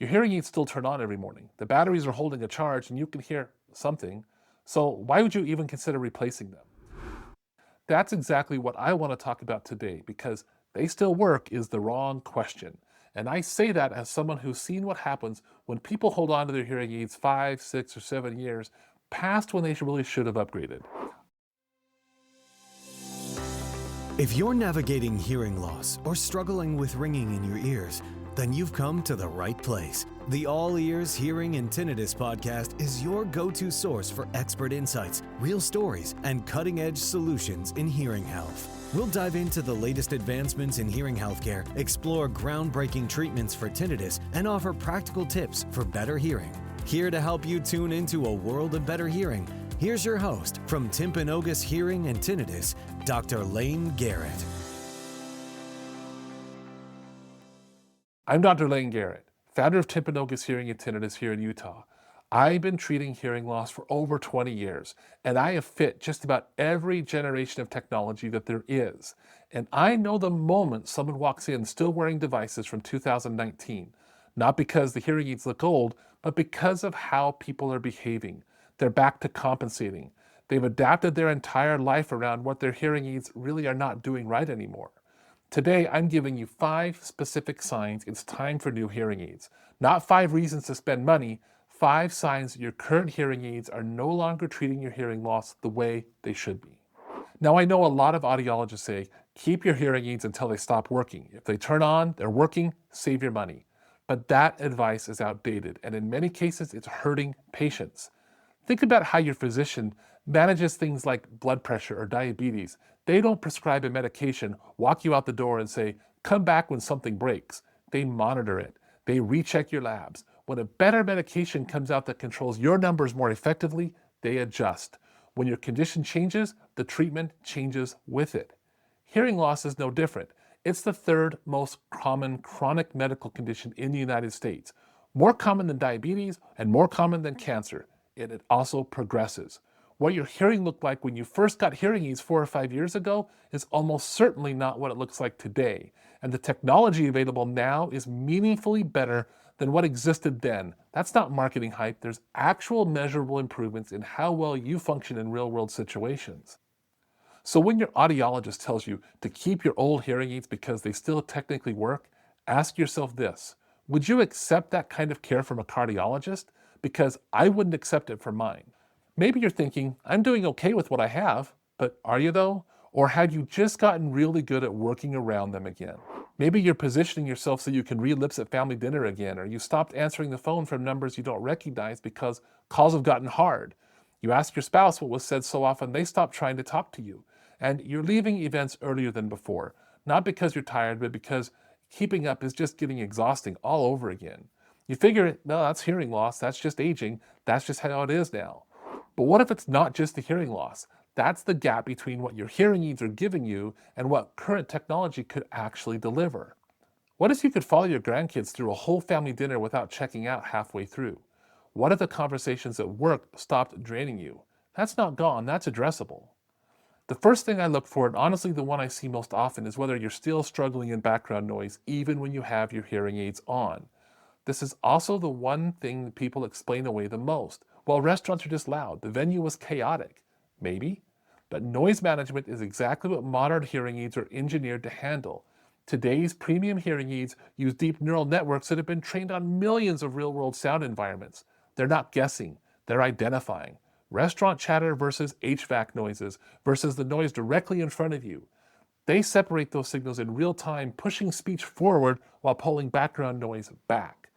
Your hearing aids still turn on every morning. The batteries are holding a charge and you can hear something. So why would you even consider replacing them? That's exactly what I want to talk about today, because they still work is the wrong question. And I say that as someone who's seen what happens when people hold on to their hearing aids 5, 6, or 7 years past when they really should have upgraded. If you're navigating hearing loss or struggling with ringing in your ears, then you've come to the right place. The All Ears Hearing and Tinnitus podcast is your go-to source for expert insights, real stories, and cutting-edge solutions in hearing health. We'll dive into the latest advancements in hearing healthcare, explore groundbreaking treatments for tinnitus, and offer practical tips for better hearing. Here to help you tune into a world of better hearing, here's your host from Timpanogos Hearing and Tinnitus, Dr. Layne Garrett. I'm Dr. Layne Garrett, founder of Timpanogos Hearing and Tinnitus here in Utah. I've been treating hearing loss for over 20 years, and I have fit just about every generation of technology that there is. And I know the moment someone walks in still wearing devices from 2019, not because the hearing aids look old, but because of how people are behaving. They're back to compensating. They've adapted their entire life around what their hearing aids really are not doing right anymore. Today, I'm giving you 5 specific signs it's time for new hearing aids. Not 5 reasons to spend money, 5 signs that your current hearing aids are no longer treating your hearing loss the way they should be. Now, I know a lot of audiologists say, keep your hearing aids until they stop working. If they turn on, they're working, save your money. But that advice is outdated, and in many cases, it's hurting patients. Think about how your physician manages things like blood pressure or diabetes. They don't prescribe a medication, walk you out the door and say, come back when something breaks. They monitor it. They recheck your labs. When a better medication comes out that controls your numbers more effectively, they adjust. When your condition changes, the treatment changes with it. Hearing loss is no different. It's the 3rd most common chronic medical condition in the United States. More common than diabetes and more common than cancer. And it also progresses. What your hearing looked like when you first got hearing aids 4 or 5 years ago is almost certainly not what it looks like today. And the technology available now is meaningfully better than what existed then. That's not marketing hype. There's actual measurable improvements in how well you function in real-world situations. So when your audiologist tells you to keep your old hearing aids because they still technically work, ask yourself this: would you accept that kind of care from a cardiologist? Because I wouldn't accept it for mine. Maybe you're thinking, I'm doing okay with what I have, but are you though? Or have you just gotten really good at working around them again? Maybe you're positioning yourself so you can read lips at family dinner again, or you stopped answering the phone from numbers you don't recognize because calls have gotten hard. You ask your spouse what was said so often they stopped trying to talk to you. And you're leaving events earlier than before, not because you're tired, but because keeping up is just getting exhausting all over again. You figure, no, that's hearing loss, that's just aging, that's just how it is now. But what if it's not just the hearing loss? That's the gap between what your hearing aids are giving you and what current technology could actually deliver. What if you could follow your grandkids through a whole family dinner without checking out halfway through? What if the conversations at work stopped draining you? That's not gone, that's addressable. The first thing I look for, and honestly the one I see most often, is whether you're still struggling in background noise even when you have your hearing aids on. This is also the one thing that people explain away the most. Well, restaurants are just loud. The venue was chaotic. Maybe. But noise management is exactly what modern hearing aids are engineered to handle. Today's premium hearing aids use deep neural networks that have been trained on millions of real-world sound environments. They're not guessing. They're identifying. Restaurant chatter versus HVAC noises versus the noise directly in front of you. They separate those signals in real time, pushing speech forward while pulling background noise back.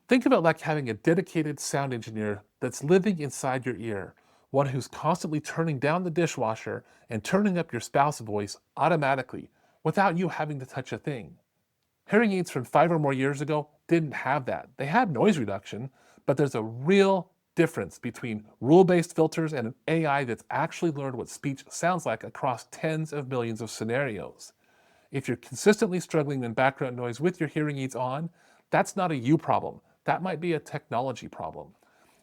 Think of it like having a dedicated sound engineer that's living inside your ear, one who's constantly turning down the dishwasher and turning up your spouse's voice automatically without you having to touch a thing. Hearing aids from 5 or more years ago didn't have that. They had noise reduction, but there's a real difference between rule-based filters and an AI that's actually learned what speech sounds like across tens of millions of scenarios. If you're consistently struggling in background noise with your hearing aids on, that's not a you problem. That might be a technology problem.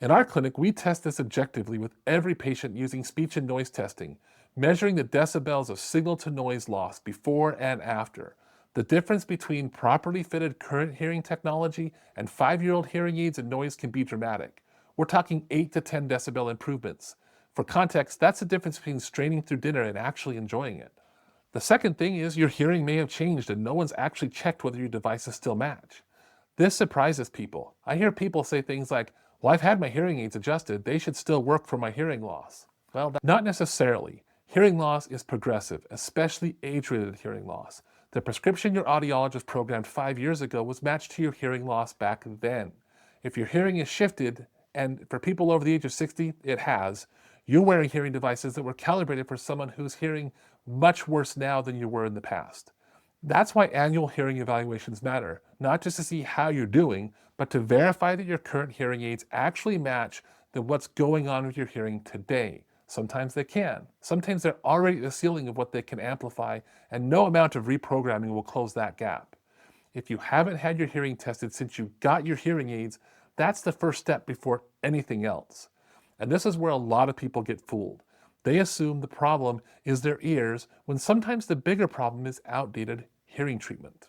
In our clinic, we test this objectively with every patient using speech and noise testing, measuring the decibels of signal to noise loss before and after. The difference between properly fitted current hearing technology and 5-year-old hearing aids and noise can be dramatic. We're talking 8 to 10 decibel improvements. For context, that's the difference between straining through dinner and actually enjoying it. The second thing is your hearing may have changed and no one's actually checked whether your devices still match. This surprises people. I hear people say things like, well, I've had my hearing aids adjusted, they should still work for my hearing loss. Well, not necessarily. Hearing loss is progressive, especially age-related hearing loss. The prescription your audiologist programmed 5 years ago was matched to your hearing loss back then. If your hearing is shifted, and for people over the age of 60, it has, you're wearing hearing devices that were calibrated for someone who's hearing much worse now than you were in the past. That's why annual hearing evaluations matter, not just to see how you're doing, but to verify that your current hearing aids actually match what's going on with your hearing today. Sometimes they can. Sometimes they're already at the ceiling of what they can amplify, and no amount of reprogramming will close that gap. If you haven't had your hearing tested since you got your hearing aids, that's the first step before anything else. And this is where a lot of people get fooled. They assume the problem is their ears when sometimes the bigger problem is outdated hearing treatment.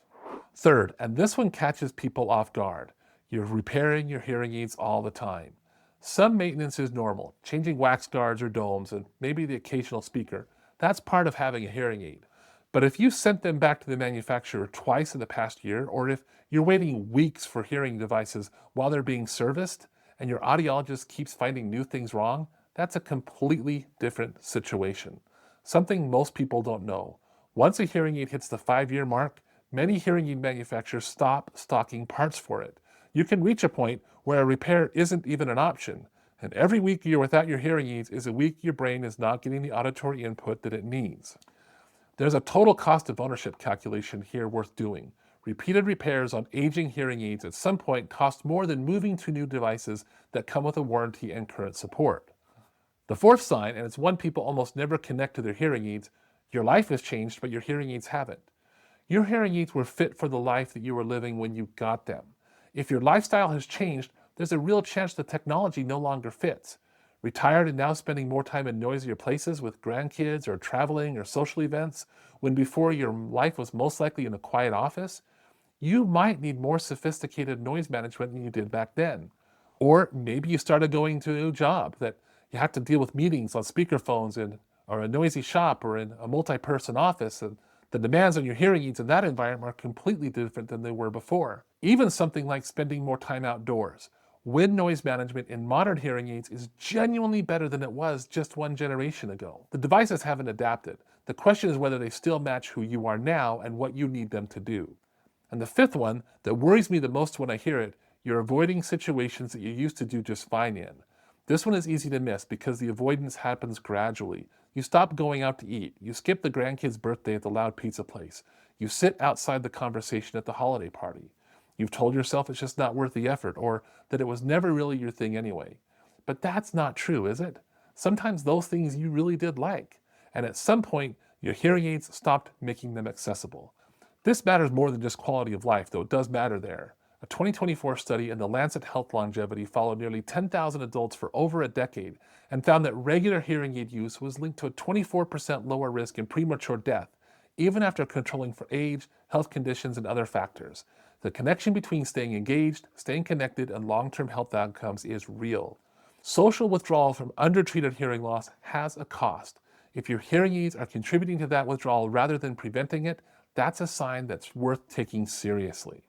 Third, and this one catches people off guard, you're repairing your hearing aids all the time. Some maintenance is normal, changing wax guards or domes and maybe the occasional speaker. That's part of having a hearing aid. But if you sent them back to the manufacturer twice in the past year, or if you're waiting weeks for hearing devices while they're being serviced, and your audiologist keeps finding new things wrong, that's a completely different situation. Something most people don't know. Once a hearing aid hits the 5-year mark, many hearing aid manufacturers stop stocking parts for it. You can reach a point where a repair isn't even an option. And every week you're without your hearing aids is a week your brain is not getting the auditory input that it needs. There's a total cost of ownership calculation here worth doing. Repeated repairs on aging hearing aids at some point cost more than moving to new devices that come with a warranty and current support. The fourth sign, and it's one people almost never connect to their hearing aids, your life has changed, but your hearing aids haven't. Your hearing aids were fit for the life that you were living when you got them. If your lifestyle has changed, there's a real chance the technology no longer fits. Retired and now spending more time in noisier places with grandkids or traveling or social events, when before your life was most likely in a quiet office, you might need more sophisticated noise management than you did back then. Or maybe you started going to a new job that you have to deal with meetings on speakerphones or a noisy shop or in a multi-person office, and the demands on your hearing aids in that environment are completely different than they were before. Even something like spending more time outdoors. Wind noise management in modern hearing aids is genuinely better than it was just one generation ago. The devices haven't adapted. The question is whether they still match who you are now and what you need them to do. And the fifth one that worries me the most when I hear it, you're avoiding situations that you used to do just fine in. This one is easy to miss because the avoidance happens gradually. You stop going out to eat. You skip the grandkid's birthday at the loud pizza place. You sit outside the conversation at the holiday party. You've told yourself it's just not worth the effort, or that it was never really your thing anyway. But that's not true, is it? Sometimes those things you really did like, and at some point, your hearing aids stopped making them accessible. This matters more than just quality of life, though it does matter there. A 2024 study in the Lancet Health Longevity followed nearly 10,000 adults for over a decade and found that regular hearing aid use was linked to a 24% lower risk in premature death, even after controlling for age, health conditions, and other factors. The connection between staying engaged, staying connected, and long-term health outcomes is real. Social withdrawal from undertreated hearing loss has a cost. If your hearing aids are contributing to that withdrawal rather than preventing it, that's a sign that's worth taking seriously.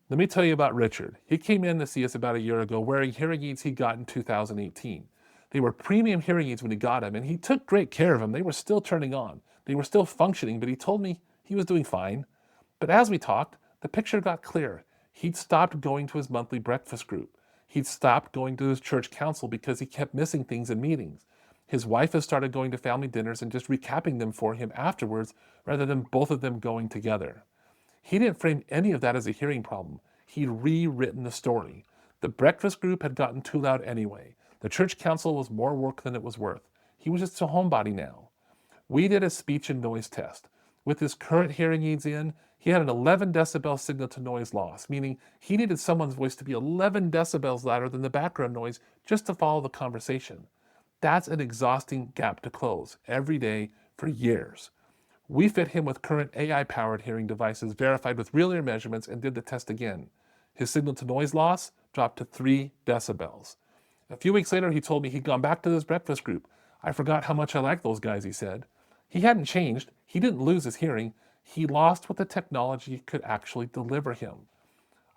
Let me tell you about Richard. He came in to see us about a year ago wearing hearing aids he got in 2018. They were premium hearing aids when he got them, and he took great care of them. They were still turning on. They were still functioning, but he told me he was doing fine. But as we talked, the picture got clear. He'd stopped going to his monthly breakfast group. He'd stopped going to his church council because he kept missing things in meetings. His wife has started going to family dinners and just recapping them for him afterwards rather than both of them going together. He didn't frame any of that as a hearing problem. He'd rewritten the story. The breakfast group had gotten too loud anyway. The church council was more work than it was worth. He was just a homebody now. We did a speech and noise test. With his current hearing aids in, he had an 11 decibel signal to noise loss, meaning he needed someone's voice to be 11 decibels louder than the background noise just to follow the conversation. That's an exhausting gap to close every day for years. We fit him with current AI-powered hearing devices verified with real ear measurements and did the test again. His signal-to-noise loss dropped to 3 decibels. A few weeks later, he told me he'd gone back to his breakfast group. I forgot how much I liked those guys, he said. He hadn't changed. He didn't lose his hearing. He lost what the technology could actually deliver him.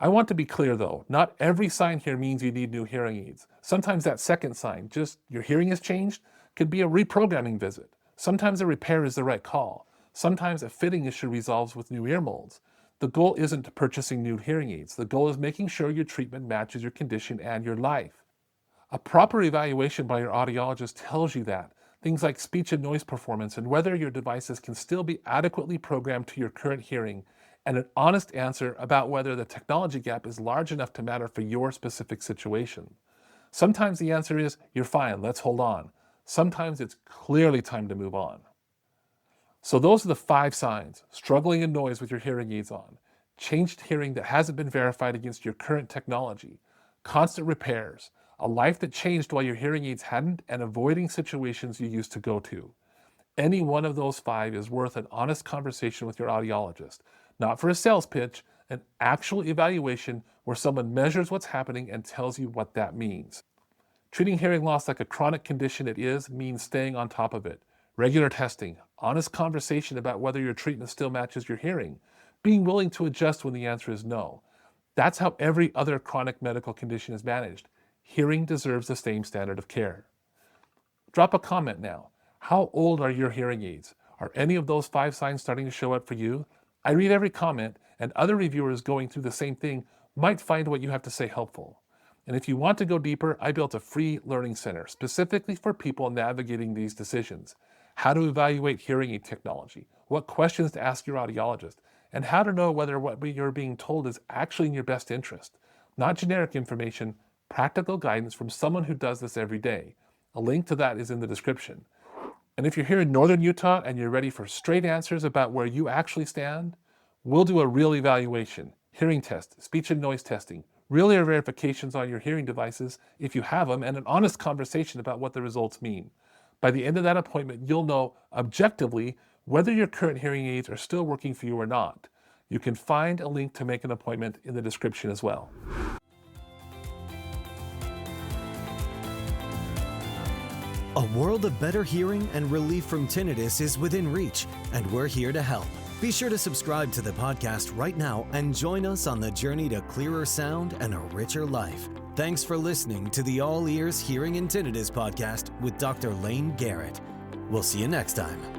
I want to be clear though, not every sign here means you need new hearing aids. Sometimes that second sign, just your hearing has changed, could be a reprogramming visit. Sometimes a repair is the right call. Sometimes a fitting issue resolves with new ear molds. The goal isn't purchasing new hearing aids. The goal is making sure your treatment matches your condition and your life. A proper evaluation by your audiologist tells you that. Things like speech and noise performance and whether your devices can still be adequately programmed to your current hearing, and an honest answer about whether the technology gap is large enough to matter for your specific situation. Sometimes the answer is, you're fine, let's hold on. Sometimes it's clearly time to move on. So those are the 5 signs: struggling in noise with your hearing aids on, changed hearing that hasn't been verified against your current technology, constant repairs, a life that changed while your hearing aids hadn't, and avoiding situations you used to go to. Any one of those 5 is worth an honest conversation with your audiologist. Not for a sales pitch, an actual evaluation where someone measures what's happening and tells you what that means. Treating hearing loss like a chronic condition it is means staying on top of it. Regular testing, honest conversation about whether your treatment still matches your hearing, being willing to adjust when the answer is no. That's how every other chronic medical condition is managed. Hearing deserves the same standard of care. Drop a comment now. How old are your hearing aids? Are any of those 5 signs starting to show up for you? I read every comment, and other reviewers going through the same thing might find what you have to say helpful. And if you want to go deeper, I built a free learning center specifically for people navigating these decisions. How to evaluate hearing aid technology, what questions to ask your audiologist, and how to know whether what you're being told is actually in your best interest. Not generic information, practical guidance from someone who does this every day. A link to that is in the description. And if you're here in northern Utah and you're ready for straight answers about where you actually stand, we'll do a real evaluation, hearing test, speech and noise testing, real ear verifications on your hearing devices if you have them, and an honest conversation about what the results mean. By the end of that appointment, you'll know objectively whether your current hearing aids are still working for you or not. You can find a link to make an appointment in the description as well. A world of better hearing and relief from tinnitus is within reach, and we're here to help. Be sure to subscribe to the podcast right now and join us on the journey to clearer sound and a richer life. Thanks for listening to the All Ears Hearing and Tinnitus podcast with Dr. Layne Garrett. We'll see you next time.